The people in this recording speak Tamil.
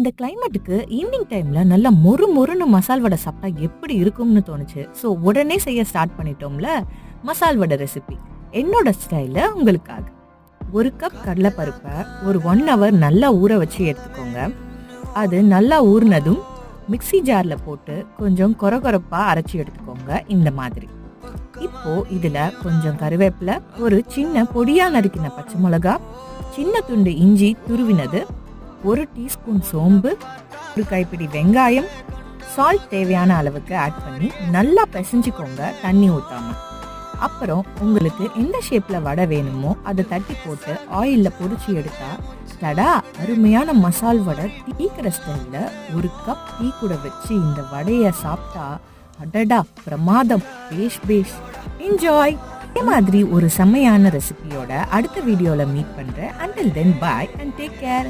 இந்த கிளைமேட்டுக்கு ஈவினிங் டைம்ல நல்லா மொறு மொறுன்னு மசால் வடை சாப்பிட்டா எப்படி இருக்கும்னு தோணுச்சு. ஸோ உடனே செய்ய ஸ்டார்ட் பண்ணிட்டோம்ல மசால் வடை ரெசிபி என்னோட ஸ்டைல உங்களுக்காக. ஒரு கப் கடலைப்பருப்பை ஒரு 1 hour நல்லா ஊற வச்சு எடுத்துக்கோங்க. அது நல்லா ஊறினதும் மிக்ஸி ஜார்ல போட்டு கொஞ்சம் கொரகொரப்பா அரைச்சி எடுத்துக்கோங்க. இந்த மாதிரி. இப்போ இதுல கொஞ்சம் கருவேப்பிலை, ஒரு சின்ன பொடியா நறுக்கின பச்சை மிளகா, சின்ன துண்டு இஞ்சி துருவினது, 1 டீஸ்பூன் சோம்பு, ஒரு கைப்பிடி வெங்காயம், சால்ட் தேவையான அளவுக்கு ஆட் பண்ணி நல்லா பிசைஞ்சுக்கோங்க, தண்ணி ஊத்தாம. அப்புறம் உங்களுக்கு எந்த ஷேப்ல வடை வேணுமோ அதை தட்டி போட்டு ஆயில்ல பொரிச்சு எடுத்தா தடா அருமையான மசால் வடை டீக்கிற ஸ்டைல்ல. 1 கப் டீ கூட வச்சு இந்த வடையை சாப்பிட்டா அடடா பிரமாதம். பேஷ் என்ஜாய். இதே மாதிரி ஒரு செம்மையான ரெசிபியோட அடுத்த வீடியோல மீட் பண்றேன். until then bye and take care.